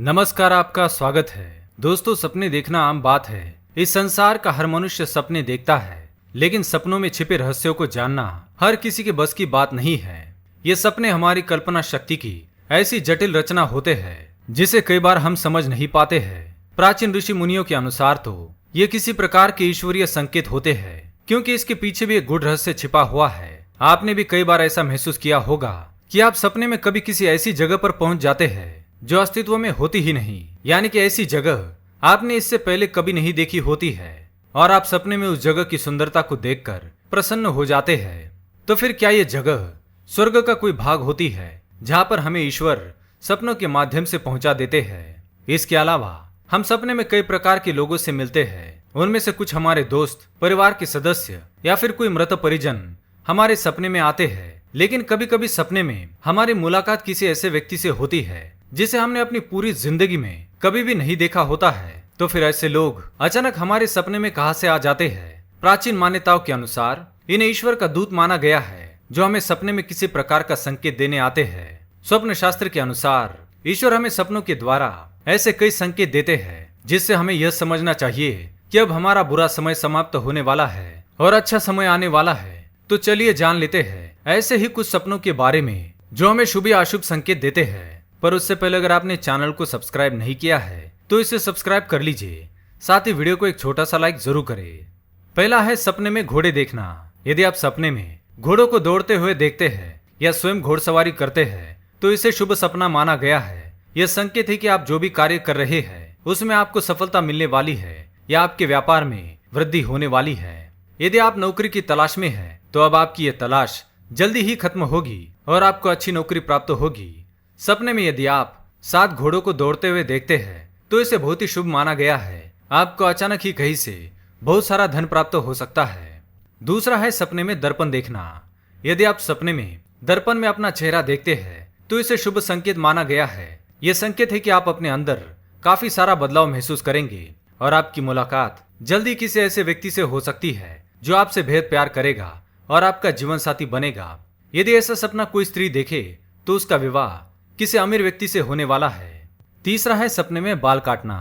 नमस्कार, आपका स्वागत है। दोस्तों, सपने देखना आम बात है। इस संसार का हर मनुष्य सपने देखता है, लेकिन सपनों में छिपे रहस्यों को जानना हर किसी के बस की बात नहीं है। ये सपने हमारी कल्पना शक्ति की ऐसी जटिल रचना होते हैं जिसे कई बार हम समझ नहीं पाते हैं। प्राचीन ऋषि मुनियों के अनुसार तो ये किसी प्रकार के ईश्वरीय संकेत होते हैं, क्योंकि इसके पीछे भी एक गूढ़ रहस्य छिपा हुआ है। आपने भी कई बार ऐसा महसूस किया होगा कि आप सपने में कभी किसी ऐसी जगह पर पहुंच जाते हैं जो अस्तित्व में होती ही नहीं, यानी कि ऐसी जगह आपने इससे पहले कभी नहीं देखी होती है और आप सपने में उस जगह की सुंदरता को देखकर प्रसन्न हो जाते हैं। तो फिर क्या ये जगह स्वर्ग का कोई भाग होती है जहाँ पर हमें ईश्वर सपनों के माध्यम से पहुंचा देते हैं? इसके अलावा हम सपने में कई प्रकार के लोगों से मिलते हैं। उनमें से कुछ हमारे दोस्त, परिवार के सदस्य या फिर कोई मृत परिजन हमारे सपने में आते हैं। लेकिन कभी कभी सपने में हमारी मुलाकात किसी ऐसे व्यक्ति से होती है जिसे हमने अपनी पूरी जिंदगी में कभी भी नहीं देखा होता है। तो फिर ऐसे लोग अचानक हमारे सपने में कहां से आ जाते हैं? प्राचीन मान्यताओं के अनुसार इन्हें ईश्वर का दूत माना गया है, जो हमें सपने में किसी प्रकार का संकेत देने आते हैं। स्वप्न शास्त्र के अनुसार ईश्वर हमें सपनों के द्वारा ऐसे कई संकेत देते हैं जिससे हमें यह समझना चाहिए कि अब हमारा बुरा समय समाप्त होने वाला है और अच्छा समय आने वाला है। तो चलिए जान लेते हैं ऐसे ही कुछ सपनों के बारे में जो हमें शुभ या अशुभ संकेत देते हैं। पर उससे पहले अगर आपने चैनल को सब्सक्राइब नहीं किया है तो इसे सब्सक्राइब कर लीजिए, साथ ही वीडियो को एक छोटा सा लाइक जरूर करें। पहला है सपने में घोड़े देखना। यदि आप सपने में घोड़ों को दौड़ते हुए देखते हैं या स्वयं घोड़सवारी करते हैं तो इसे शुभ सपना माना गया है। यह संकेत है कि आप जो भी कार्य कर रहे हैं उसमें आपको सफलता मिलने वाली है या आपके व्यापार में वृद्धि होने वाली है। यदि आप नौकरी की तलाश में हैं तो अब आपकी ये तलाश जल्दी ही खत्म होगी और आपको अच्छी नौकरी प्राप्त होगी। सपने में यदि आप 7 घोड़ों को दौड़ते हुए देखते हैं तो इसे बहुत ही शुभ माना गया है। आपको अचानक ही कहीं से बहुत सारा धन प्राप्त हो सकता है। दूसरा है सपने में दर्पण देखना। यदि आप सपने में दर्पण में अपना चेहरा देखते हैं तो इसे शुभ संकेत माना गया है। यह संकेत है कि आप अपने अंदर काफी सारा बदलाव महसूस करेंगे और आपकी मुलाकात जल्दी किसी ऐसे व्यक्ति से हो सकती है जो आपसे बेहद प्यार करेगा और आपका जीवन साथी बनेगा। यदि ऐसा सपना कोई स्त्री देखे तो उसका विवाह किसी अमीर व्यक्ति से होने वाला है। तीसरा है सपने में बाल काटना।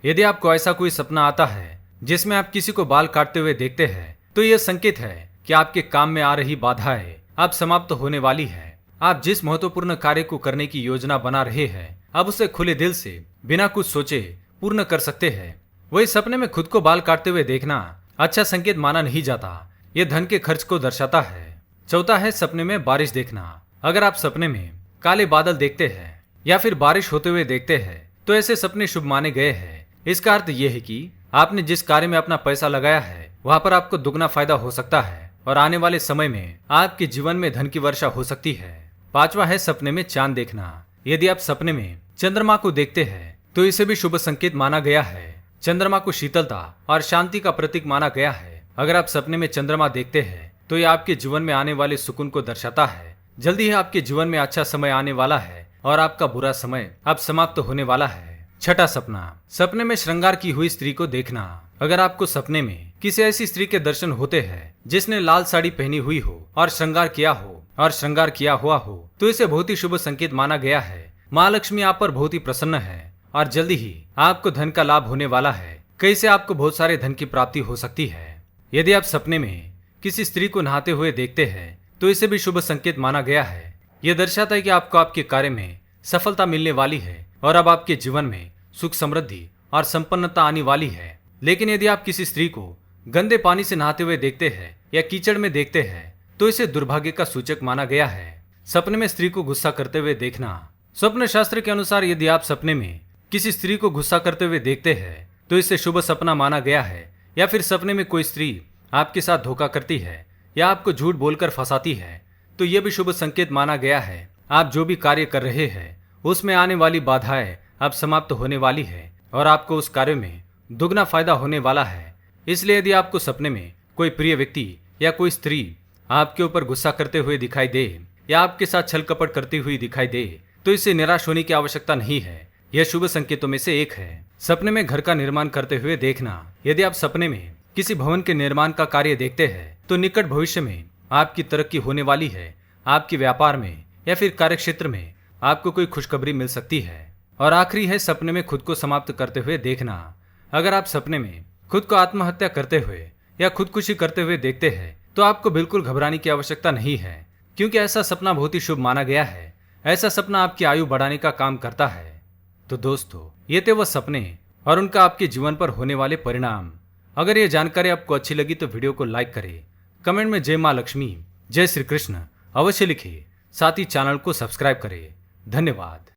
यदि आपको ऐसा कोई सपना आता है जिसमें आप किसी को बाल काटते हुए देखते हैं तो यह संकेत है कि आपके काम में आ रही बाधाएं अब समाप्त होने वाली है। आप जिस महत्वपूर्ण कार्य को करने की योजना बना रहे हैं अब उसे खुले दिल से बिना कुछ सोचे पूर्ण कर सकते हैं। वही सपने में खुद को बाल काटते हुए देखना अच्छा संकेत माना नहीं जाता, यह धन के खर्च को दर्शाता है। चौथा है सपने में बारिश देखना। अगर आप सपने में काले बादल देखते हैं या फिर बारिश होते हुए देखते हैं तो ऐसे सपने शुभ माने गए हैं। इसका अर्थ यह है कि आपने जिस कार्य में अपना पैसा लगाया है वहां पर आपको दुगना फायदा हो सकता है और आने वाले समय में आपके जीवन में धन की वर्षा हो सकती है। पांचवा है सपने में चांद देखना। यदि आप सपने में चंद्रमा को देखते हैं तो इसे भी शुभ संकेत माना गया है। चंद्रमा को शीतलता और शांति का प्रतीक माना गया है। अगर आप सपने में चंद्रमा देखते हैं तो यह आपके जीवन में आने वाले सुकून को दर्शाता है। जल्दी ही आपके जीवन में अच्छा समय आने वाला है और आपका बुरा समय अब समाप्त होने वाला है। छठा सपना, सपने में श्रृंगार की हुई स्त्री को देखना। अगर आपको सपने में किसी ऐसी स्त्री के दर्शन होते हैं जिसने लाल साड़ी पहनी हुई हो और श्रृंगार किया हुआ हो तो इसे बहुत ही शुभ संकेत माना गया है। माँ लक्ष्मी आप पर बहुत ही प्रसन्न है और जल्दी ही आपको धन का लाभ होने वाला है। कहीं से आपको बहुत सारे धन की प्राप्ति हो सकती है। यदि आप सपने में किसी स्त्री को नहाते हुए देखते हैं तो इसे भी शुभ संकेत माना गया है। यह दर्शाता है कि आपको आपके कार्य में सफलता मिलने वाली है और अब आपके जीवन में सुख समृद्धि और संपन्नता आने वाली है। लेकिन यदि आप किसी स्त्री को गंदे पानी से नहाते हुए देखते हैं या कीचड़ में देखते हैं तो इसे दुर्भाग्य का सूचक माना गया है। सपने में स्त्री को गुस्सा करते हुए देखना। स्वप्न शास्त्र के अनुसार यदि आप सपने में किसी स्त्री को गुस्सा करते हुए देखते हैं तो इसे शुभ सपना माना गया है। या फिर सपने में कोई स्त्री आपके साथ धोखा करती है या आपको झूठ बोलकर फंसाती है तो यह भी शुभ संकेत माना गया है। आप जो भी कार्य कर रहे हैं उसमें आने वाली बाधाएं अब समाप्त होने वाली है और आपको उस कार्य में दुगना फायदा होने वाला है। इसलिए यदि आपको सपने में कोई प्रिय व्यक्ति या कोई स्त्री आपके ऊपर गुस्सा करते हुए दिखाई दे या आपके साथ छल कपट करती हुई दिखाई दे तो इससे निराश होने की आवश्यकता नहीं है। यह शुभ संकेतों में से एक है। सपने में घर का निर्माण करते हुए देखना। यदि आप सपने में किसी भवन के निर्माण का कार्य देखते हैं तो निकट भविष्य में आपकी तरक्की होने वाली है। आपके व्यापार में या फिर कार्यक्षेत्र में आपको कोई खुशखबरी मिल सकती है। और आखिरी है सपने में खुद को समाप्त करते हुए देखना। अगर आप सपने में खुद को आत्महत्या करते हुए या खुदकुशी करते हुए देखते हैं तो आपको बिल्कुल घबराने की आवश्यकता नहीं है, क्योंकि ऐसा सपना बहुत ही शुभ माना गया है। ऐसा सपना आपकी आयु बढ़ाने का काम करता है। तो दोस्तों, ये थे वो सपने और उनका आपके जीवन पर होने वाले परिणाम। अगर ये जानकारी आपको अच्छी लगी तो वीडियो को लाइक करें, कमेंट में जय मां लक्ष्मी, जय श्री कृष्ण अवश्य लिखें, साथ ही चैनल को सब्सक्राइब करें। धन्यवाद।